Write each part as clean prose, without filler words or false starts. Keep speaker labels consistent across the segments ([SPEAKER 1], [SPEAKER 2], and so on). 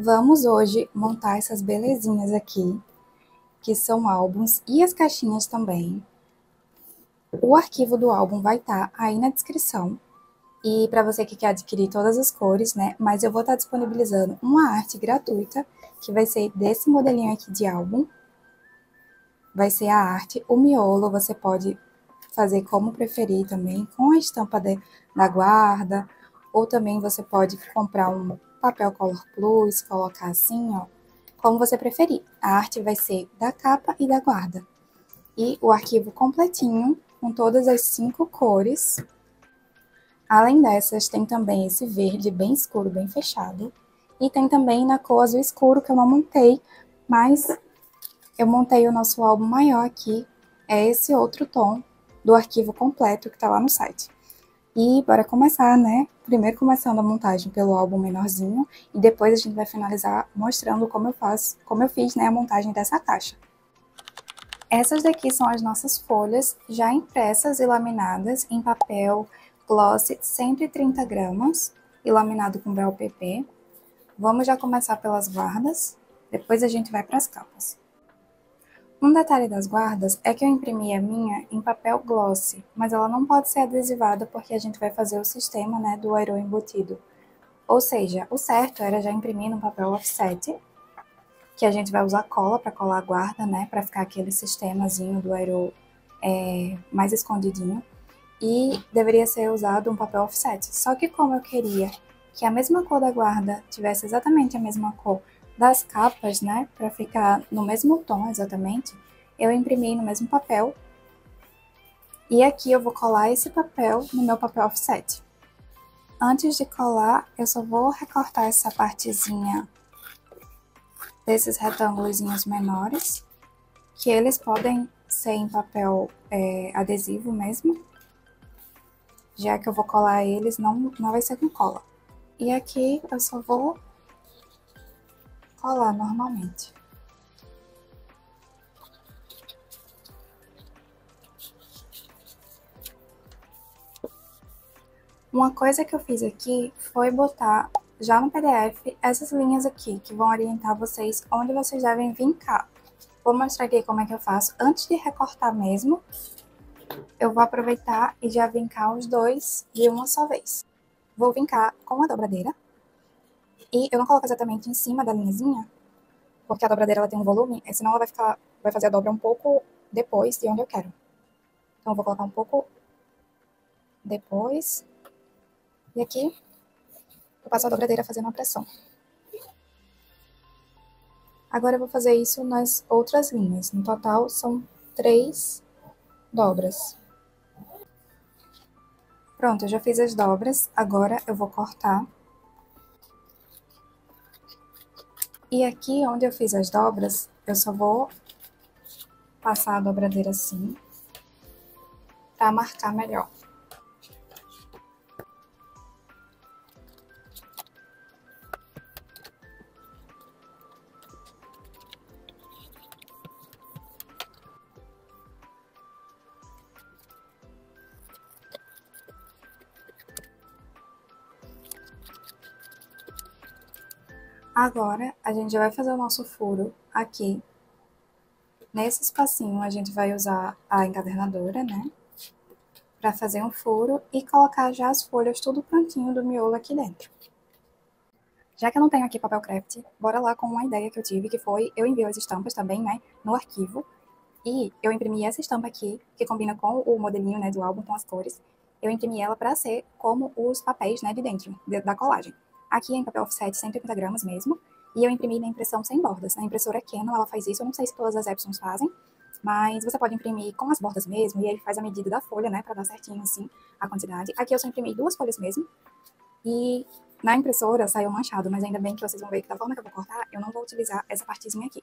[SPEAKER 1] Vamos hoje montar essas belezinhas aqui, que são álbuns e as caixinhas também. O arquivo do álbum vai estar aí na descrição. E para você que quer adquirir todas as cores, né? Mas eu vou estar disponibilizando uma arte gratuita, que vai ser desse modelinho aqui de álbum. Vai ser a arte. O miolo você pode fazer como preferir também, com a estampa da guarda. Ou também você pode comprar um papel Color Plus, colocar assim, ó, como você preferir. A arte vai ser da capa e da guarda. E o arquivo completinho, com todas as 5 cores. Além dessas, tem também esse verde bem escuro, bem fechado. E tem também na cor azul escuro, que eu não montei, mas eu montei o nosso álbum maior aqui. É esse outro tom do arquivo completo que tá lá no site. E bora começar, né? Primeiro começando a montagem pelo álbum menorzinho e depois a gente vai finalizar mostrando como eu fiz, né, a montagem dessa caixa. Essas daqui são as nossas folhas já impressas e laminadas em papel gloss 130 gramas e laminado com BLPP. Vamos já começar pelas guardas, depois a gente vai para as capas. Um detalhe das guardas é que eu imprimi a minha em papel gloss, mas ela não pode ser adesivada porque a gente vai fazer o sistema, né, do aerô embutido. Ou seja, o certo era já imprimir no papel offset, que a gente vai usar cola para colar a guarda, né, para ficar aquele sistemazinho do aerô mais escondidinho. E deveria ser usado um papel offset. Só que como eu queria que a mesma cor da guarda tivesse exatamente a mesma cor das capas, né, para ficar no mesmo tom exatamente, eu imprimi no mesmo papel. E aqui eu vou colar esse papel no meu papel offset. Antes de colar, eu só vou recortar essa partezinha desses retângulos menores, que eles podem ser em papel adesivo mesmo, já que eu vou colar eles, não vai ser com cola. E aqui eu só vou colar normalmente. Uma coisa que eu fiz aqui foi botar já no PDF essas linhas aqui, que vão orientar vocês onde vocês devem vincar. Vou mostrar aqui como é que eu faço. Antes de recortar mesmo, eu vou aproveitar e já vincar os dois de uma só vez. Vou vincar com a dobradeira. E eu não coloco exatamente em cima da linhazinha, porque a dobradeira ela tem um volume, senão ela vai fazer a dobra um pouco depois de onde eu quero. Então eu vou colocar um pouco depois. E aqui eu passo a dobradeira fazendo uma pressão. Agora eu vou fazer isso nas outras linhas. No total são 3 dobras. Pronto, eu já fiz as dobras. Agora eu vou cortar. E aqui onde eu fiz as dobras, eu só vou passar a dobradeira assim, para marcar melhor. Agora, a gente já vai fazer o nosso furo aqui. Nesse espacinho, a gente vai usar a encadernadora, né? Para fazer um furo e colocar já as folhas tudo prontinho do miolo aqui dentro. Já que eu não tenho aqui papel craft, bora lá com uma ideia que eu tive, que foi, eu envio as estampas também, né, no arquivo, e eu imprimi essa estampa aqui, que combina com o modelinho, né, do álbum, com as cores. Eu imprimi ela para ser como os papéis, né, de dentro, da colagem. Aqui é em papel offset 180 gramas mesmo, e eu imprimi na impressão sem bordas. Na impressora Canon, ela faz isso, eu não sei se todas as Epsons fazem, mas você pode imprimir com as bordas mesmo, e ele faz a medida da folha, né, para dar certinho, assim, a quantidade. Aqui eu só imprimi 2 folhas mesmo, e na impressora saiu manchado, mas ainda bem que vocês vão ver que da forma que eu vou cortar, eu não vou utilizar essa partezinha aqui.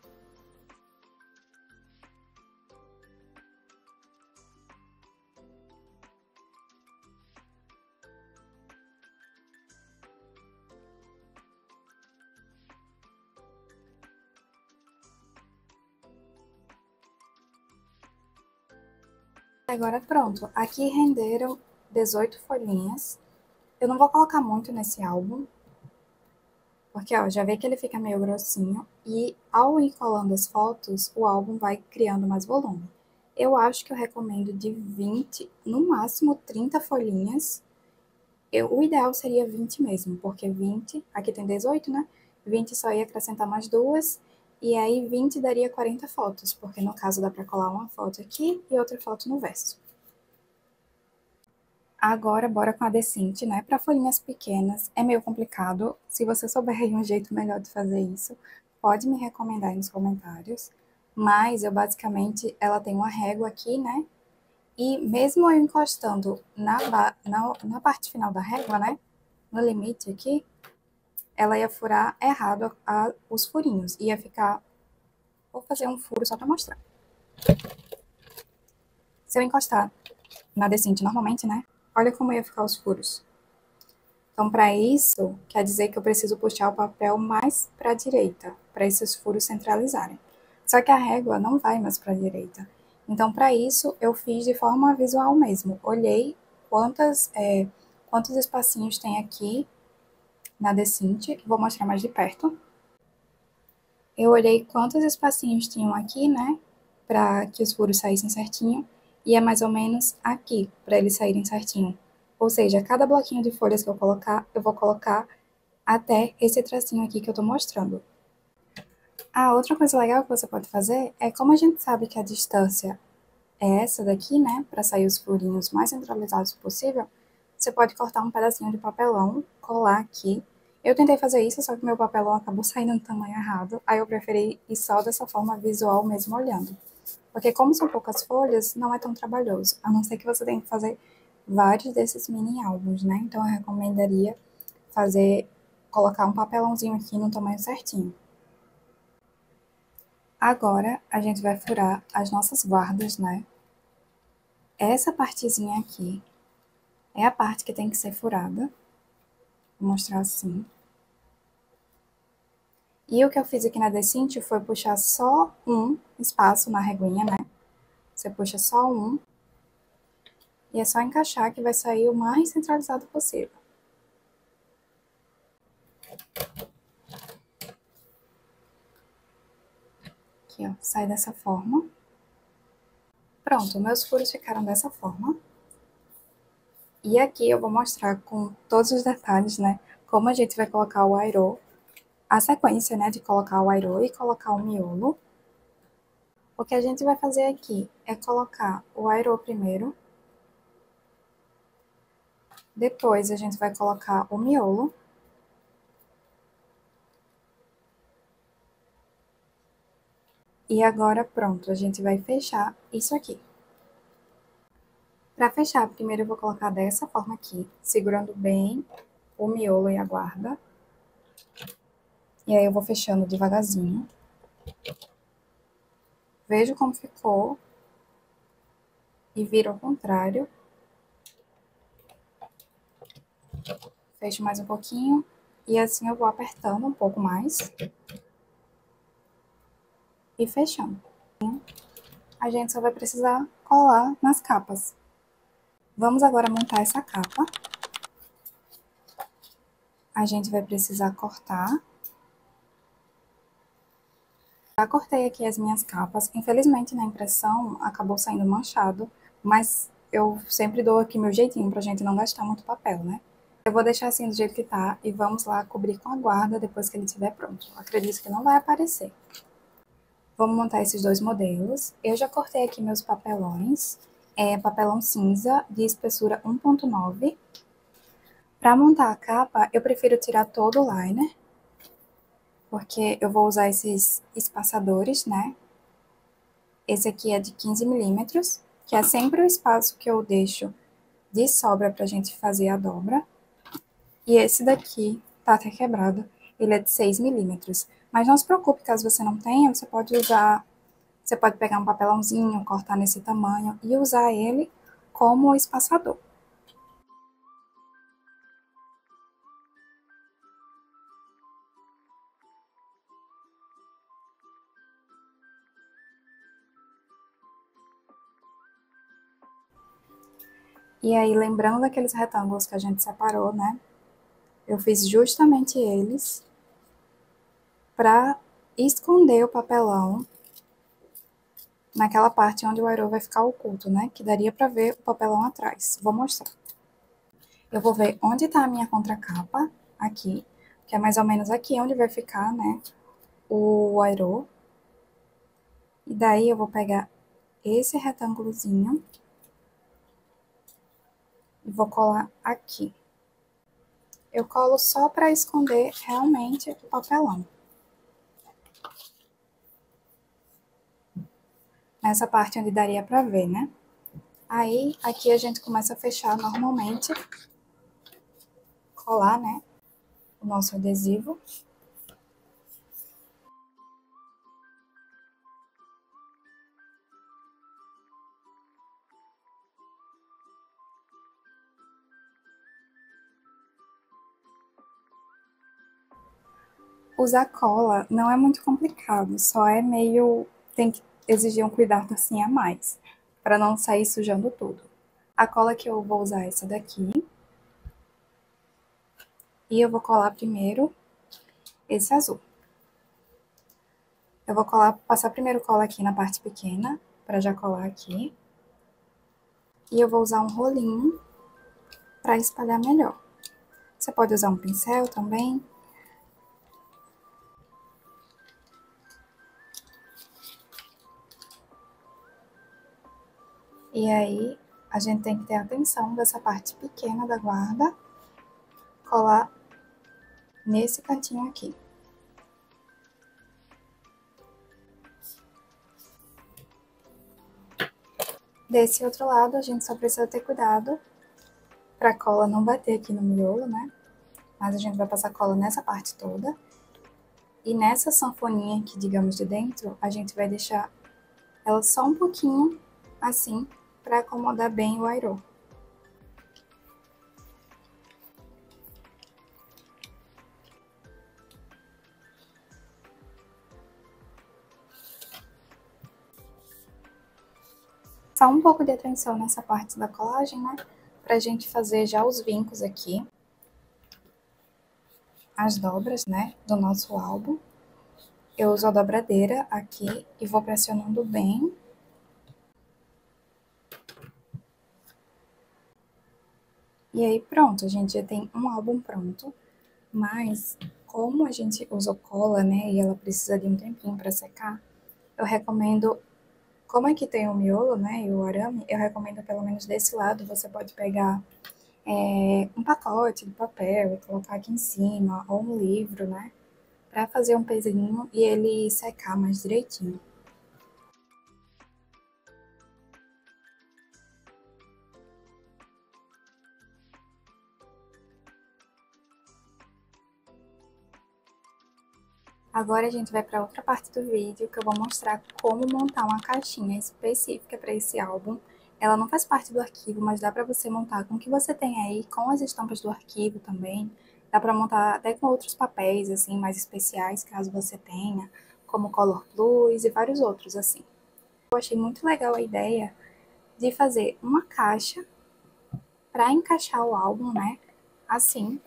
[SPEAKER 1] Agora pronto, aqui renderam 18 folhinhas. Eu não vou colocar muito nesse álbum, Porque, ó, já vê que ele fica meio grossinho e ao ir colando as fotos, o álbum vai criando mais volume. Eu acho que eu recomendo de 20, no máximo 30 folhinhas. O ideal seria 20 mesmo, porque 20, aqui tem 18, né? 20 só ia acrescentar mais duas, e aí 20 daria 40 fotos, porque no caso dá para colar uma foto aqui e outra foto no verso. Agora, bora com a decinte, né? Para folhinhas pequenas é meio complicado. Se você souber aí um jeito melhor de fazer isso, pode me recomendar aí nos comentários. Mas eu basicamente, ela tem uma régua aqui, né? E mesmo eu encostando na parte final da régua, né? No limite aqui, ela ia furar errado os furinhos. Ia ficar. Vou fazer um furo só para mostrar. Se eu encostar na decinte normalmente, né? Olha como ia ficar os furos. Então, para isso, quer dizer que eu preciso puxar o papel mais para a direita, para esses furos centralizarem. Só que a régua não vai mais para a direita. Então, para isso, eu fiz de forma visual mesmo. Olhei quantos espacinhos tem aqui na decinte, vou mostrar mais de perto. Eu olhei quantos espacinhos tinham aqui, né, para que os furos saíssem certinho, e é mais ou menos aqui, para eles saírem certinho. Ou seja, cada bloquinho de folhas que eu colocar, eu vou colocar até esse tracinho aqui que eu tô mostrando. A outra coisa legal que você pode fazer é, como a gente sabe que a distância é essa daqui, né, para sair os furinhos mais centralizados possível, você pode cortar um pedacinho de papelão, colar aqui. Eu tentei fazer isso, só que meu papelão acabou saindo no tamanho errado, aí eu preferi ir só dessa forma visual mesmo olhando. Porque como são poucas folhas, não é tão trabalhoso, a não ser que você tenha que fazer vários desses mini álbuns, né? Então eu recomendaria fazer, colocar um papelãozinho aqui no tamanho certinho. Agora a gente vai furar as nossas guardas, né? Essa partezinha aqui é a parte que tem que ser furada. Vou mostrar assim. E o que eu fiz aqui na decinte foi puxar só um espaço na reguinha, né? Você puxa só um. E é só encaixar que vai sair o mais centralizado possível. Aqui, ó, sai dessa forma. Pronto, meus furos ficaram dessa forma. E aqui eu vou mostrar com todos os detalhes, né? Como a gente vai colocar o airô. A sequência, né, de colocar o airô e colocar o miolo. O que a gente vai fazer aqui é colocar o airô primeiro. Depois a gente vai colocar o miolo. E agora pronto, a gente vai fechar isso aqui. Para fechar, primeiro eu vou colocar dessa forma aqui, segurando bem o miolo e a guarda. E aí eu vou fechando devagarzinho. Vejo como ficou. E viro ao contrário. Fecho mais um pouquinho. E assim eu vou apertando um pouco mais. E fechando. A gente só vai precisar colar nas capas. Vamos agora montar essa capa. A gente vai precisar cortar. Já cortei aqui as minhas capas. Infelizmente, na impressão, acabou saindo manchado, mas eu sempre dou aqui meu jeitinho pra gente não gastar muito papel, né? Eu vou deixar assim do jeito que tá e vamos lá cobrir com a guarda depois que ele estiver pronto. Acredito que não vai aparecer. Vamos montar esses dois modelos. Eu já cortei aqui meus papelões. É papelão cinza de espessura 1,9. Para montar a capa, eu prefiro tirar todo o liner, porque eu vou usar esses espaçadores, né? Esse aqui é de 15 milímetros, que é sempre o espaço que eu deixo de sobra pra gente fazer a dobra. E esse daqui tá até quebrado, ele é de 6 milímetros. Mas não se preocupe, caso você não tenha, você pode pegar um papelãozinho, cortar nesse tamanho e usar ele como espaçador. E aí, lembrando daqueles retângulos que a gente separou, né? Eu fiz justamente eles para esconder o papelão naquela parte onde o aerô vai ficar oculto, né? Que daria para ver o papelão atrás. Vou mostrar. Eu vou ver onde tá a minha contracapa, aqui, que é mais ou menos aqui onde vai ficar, né, o aerô. E daí eu vou pegar esse retângulozinho e vou colar aqui. Eu colo só para esconder realmente o papelão. Nessa parte onde daria para ver, né? Aí, aqui a gente começa a fechar normalmente, colar, né, o nosso adesivo. Usar cola não é muito complicado, só é meio... tem que exigir um cuidado assim a mais, para não sair sujando tudo. A cola que eu vou usar é essa daqui. E eu vou colar primeiro esse azul. Eu vou colar, passar primeiro cola aqui na parte pequena, para já colar aqui. E eu vou usar um rolinho para espalhar melhor. Você pode usar um pincel também. E aí, a gente tem que ter atenção dessa parte pequena da guarda, colar nesse cantinho aqui. Desse outro lado, a gente só precisa ter cuidado para a cola não bater aqui no miolo, né? Mas a gente vai passar cola nessa parte toda. E nessa sanfoninha aqui, digamos, de dentro, a gente vai deixar ela só um pouquinho assim, para acomodar bem o airô. Só um pouco de atenção nessa parte da colagem, né? Pra gente fazer já os vincos aqui. As dobras, né? Do nosso álbum. Eu uso a dobradeira aqui e vou pressionando bem. E aí pronto, a gente já tem um álbum pronto. Mas, como a gente usou cola, né? E ela precisa de um tempinho pra secar, eu recomendo... Como aqui tem o miolo, né, e o arame, eu recomendo pelo menos desse lado, você pode pegar um pacote de papel e colocar aqui em cima, ou um livro, né, para fazer um pezinho e ele secar mais direitinho. Agora a gente vai para outra parte do vídeo que eu vou mostrar como montar uma caixinha específica para esse álbum. Ela não faz parte do arquivo, mas dá para você montar com o que você tem aí, com as estampas do arquivo também. Dá para montar até com outros papéis, assim, mais especiais, caso você tenha, como Color Plus e vários outros, assim. Eu achei muito legal a ideia de fazer uma caixa para encaixar o álbum, né, assim.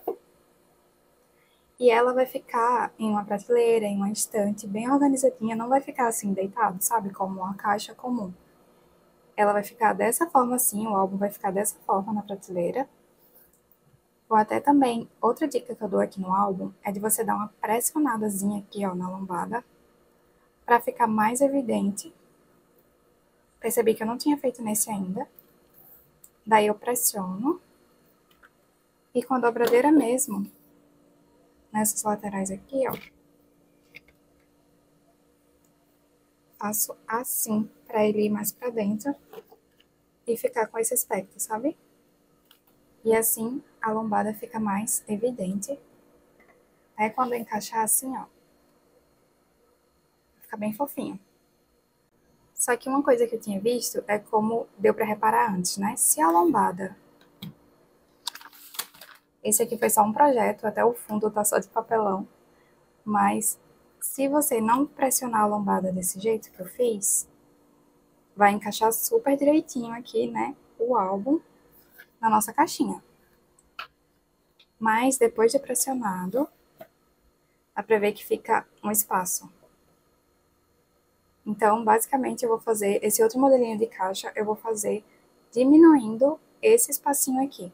[SPEAKER 1] E ela vai ficar em uma prateleira, em uma estante, bem organizadinha, não vai ficar assim deitado, sabe? Como uma caixa comum. Ela vai ficar dessa forma assim, o álbum vai ficar dessa forma na prateleira. Ou até também, outra dica que eu dou aqui no álbum é de você dar uma pressionadazinha aqui, ó, na lombada, para ficar mais evidente. Percebi que eu não tinha feito nesse ainda. Daí eu pressiono. E com a dobradeira mesmo, nessas laterais aqui, ó, faço assim, para ele ir mais para dentro e ficar com esse aspecto, sabe? E assim a lombada fica mais evidente. Aí quando eu encaixar assim, ó, fica bem fofinho. Só que uma coisa que eu tinha visto é como deu para reparar antes, né? Se a lombada... Esse aqui foi só um projeto, até o fundo tá só de papelão. Mas se você não pressionar a lombada desse jeito que eu fiz, vai encaixar super direitinho aqui, né? O álbum na nossa caixinha. Mas depois de pressionado, Dá pra ver que fica um espaço. Então, basicamente, eu vou fazer esse outro modelinho de caixa, eu vou fazer diminuindo esse espacinho aqui.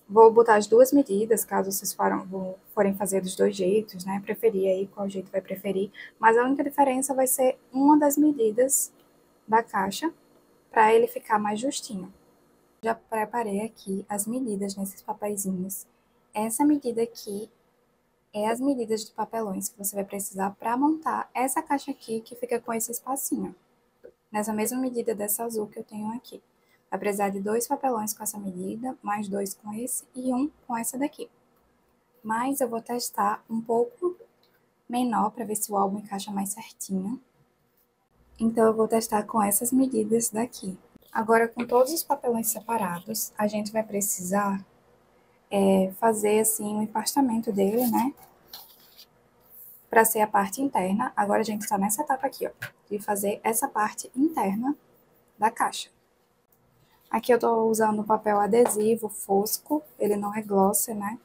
[SPEAKER 1] Vou botar as duas medidas, caso vocês forem fazer dos dois jeitos, né? Preferir aí qual jeito vai preferir. Mas a única diferença vai ser uma das medidas da caixa, para ele ficar mais justinho. Já preparei aqui as medidas nesses papeizinhos. Essa medida aqui é as medidas de papelões que você vai precisar para montar essa caixa aqui, que fica com esse espacinho. Nessa mesma medida dessa azul que eu tenho aqui. Vai precisar de 2 papelões com essa medida, mais 2 com esse e 1 com essa daqui. Mas eu vou testar um pouco menor para ver se o álbum encaixa mais certinho. Então eu vou testar com essas medidas daqui. Agora, com todos os papelões separados, a gente vai precisar fazer assim o empastamento dele, né? Para ser a parte interna. Agora a gente está nessa etapa aqui, ó, de fazer essa parte interna da caixa. Aqui eu tô usando papel adesivo fosco, ele não é glossy, né?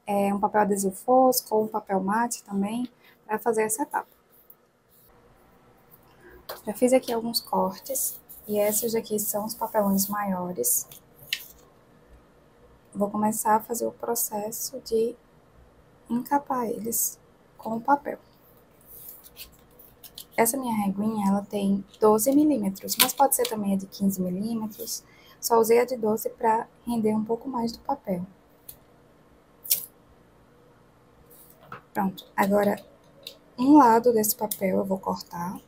[SPEAKER 1] É um papel adesivo fosco ou um papel mate também, para fazer essa etapa. Já fiz aqui alguns cortes, e esses aqui são os papelões maiores. Vou começar a fazer o processo de encapar eles com o papel. Essa minha reguinha, ela tem 12 milímetros, mas pode ser também a de 15 milímetros. Só usei a de 12 para render um pouco mais do papel. Pronto, agora um lado desse papel eu vou cortar,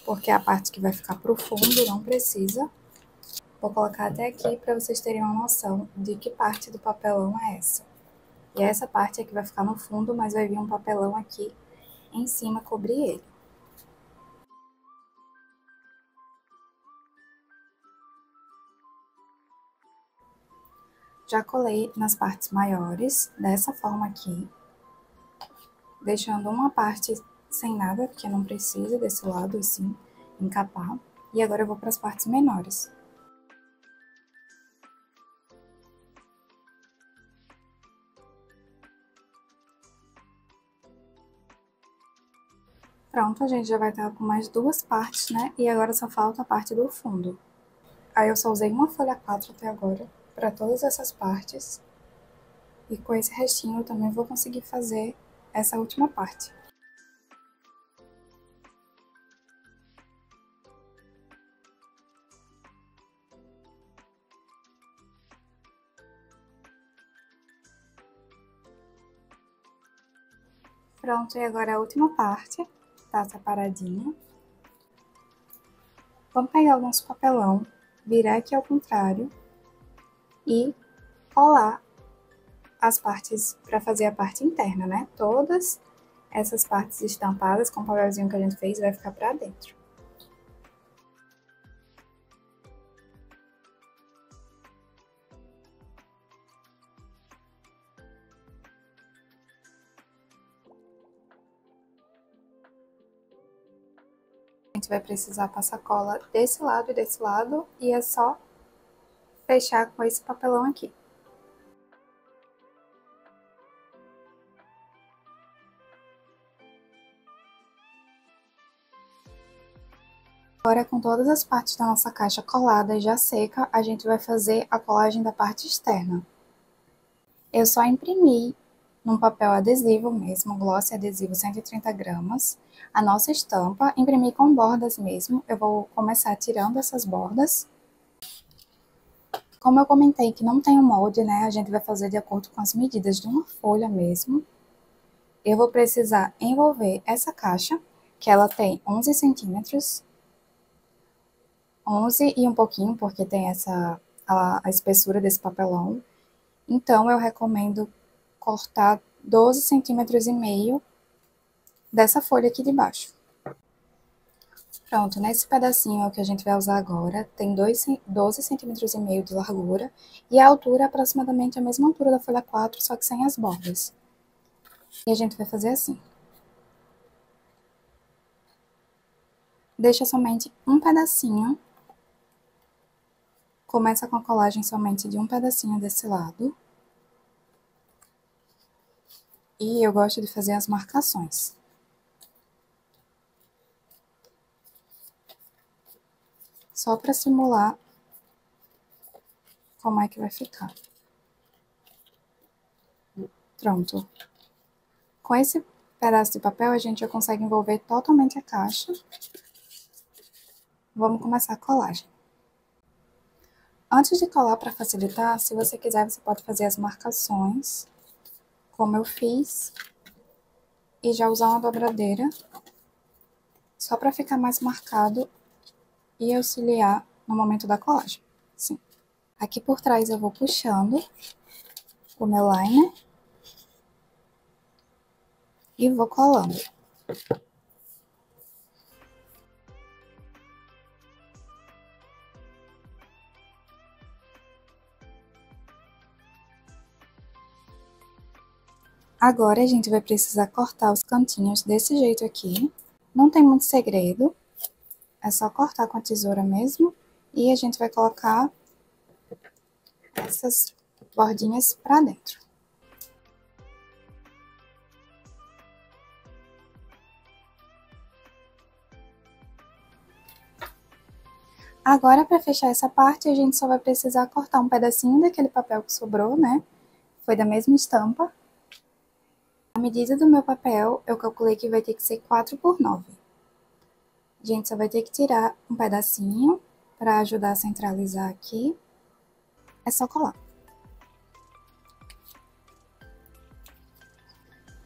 [SPEAKER 1] porque é a parte que vai ficar pro fundo, não precisa. Vou colocar até aqui para vocês terem uma noção de que parte do papelão é essa. E essa parte aqui vai ficar no fundo, mas vai vir um papelão aqui em cima cobrir ele. Já colei nas partes maiores, dessa forma aqui, deixando uma parte sem nada, porque não precisa desse lado assim, encapar. E agora eu vou para as partes menores. Pronto, a gente já vai estar com mais duas partes, né? E agora só falta a parte do fundo. Aí eu só usei uma folha 4 até agora, para todas essas partes. E com esse restinho eu também vou conseguir fazer essa última parte. Pronto, e agora a última parte, tá separadinha. Vamos pegar o nosso papelão, virar aqui ao contrário e colar as partes para fazer a parte interna, né? Todas essas partes estampadas com o papelzinho que a gente fez vai ficar para dentro. A gente vai precisar passar cola desse lado e é só fechar com esse papelão aqui. Agora, com todas as partes da nossa caixa colada e já seca, a gente vai fazer a colagem da parte externa. Eu só imprimi num papel adesivo mesmo, gloss adesivo 130 gramas, a nossa estampa, imprimi com bordas mesmo. Eu vou começar tirando essas bordas. Como eu comentei que não tem um molde, né, a gente vai fazer de acordo com as medidas de uma folha mesmo. Eu vou precisar envolver essa caixa, que ela tem 11 centímetros, 11 e um pouquinho, porque tem a espessura desse papelão. Então, eu recomendo cortar 12 centímetros e meio dessa folha aqui de baixo. Pronto, nesse pedacinho que a gente vai usar agora, tem 12 centímetros e meio de largura e a altura é aproximadamente a mesma altura da folha 4, só que sem as bordas. E a gente vai fazer assim. Deixa somente um pedacinho. Começa com a colagem somente de um pedacinho desse lado. E eu gosto de fazer as marcações. Só para simular como é que vai ficar. Pronto. Com esse pedaço de papel, a gente já consegue envolver totalmente a caixa. Vamos começar a colagem. Antes de colar, para facilitar, se você quiser, você pode fazer as marcações, como eu fiz, e já usar uma dobradeira, só para ficar mais marcado e auxiliar no momento da colagem. Sim. Aqui por trás eu vou puxando o meu liner e vou colando. Agora a gente vai precisar cortar os cantinhos desse jeito aqui. Não tem muito segredo, é só cortar com a tesoura mesmo. E a gente vai colocar essas bordinhas pra dentro. Agora, para fechar essa parte, a gente só vai precisar cortar um pedacinho daquele papel que sobrou, né? Foi da mesma estampa. A medida do meu papel, eu calculei que vai ter que ser 4 por 9. A gente só vai ter que tirar um pedacinho para ajudar a centralizar aqui. É só colar.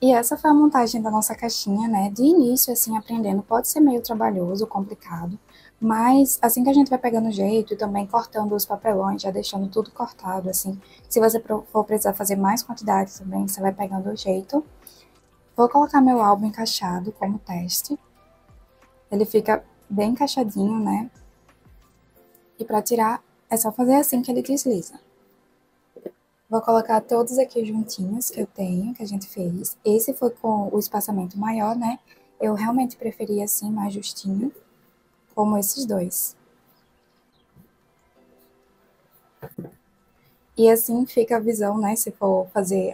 [SPEAKER 1] E essa foi a montagem da nossa caixinha, né? De início, assim, aprendendo, pode ser meio trabalhoso, complicado, mas assim que a gente vai pegando o jeito e também cortando os papelões, já deixando tudo cortado, assim, se você for precisar fazer mais quantidade também, você vai pegando o jeito. Vou colocar meu álbum encaixado como teste. Ele fica bem encaixadinho, né? E para tirar, é só fazer assim que ele desliza. Vou colocar todos aqui juntinhos que eu tenho, que a gente fez. Esse foi com o espaçamento maior, né? Eu realmente preferi assim, mais justinho, como esses dois. E assim fica a visão, né? Se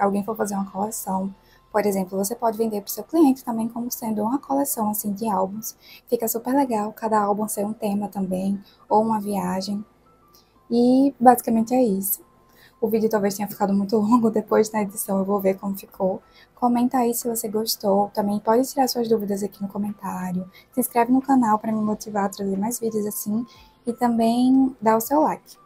[SPEAKER 1] alguém for fazer uma coleção, por exemplo, você pode vender para o seu cliente também como sendo uma coleção assim de álbuns. Fica super legal, cada álbum ser um tema também, ou uma viagem. E basicamente é isso. O vídeo talvez tenha ficado muito longo, depois na edição eu vou ver como ficou. Comenta aí se você gostou, também pode tirar suas dúvidas aqui no comentário. Se inscreve no canal para me motivar a trazer mais vídeos assim e também dá o seu like.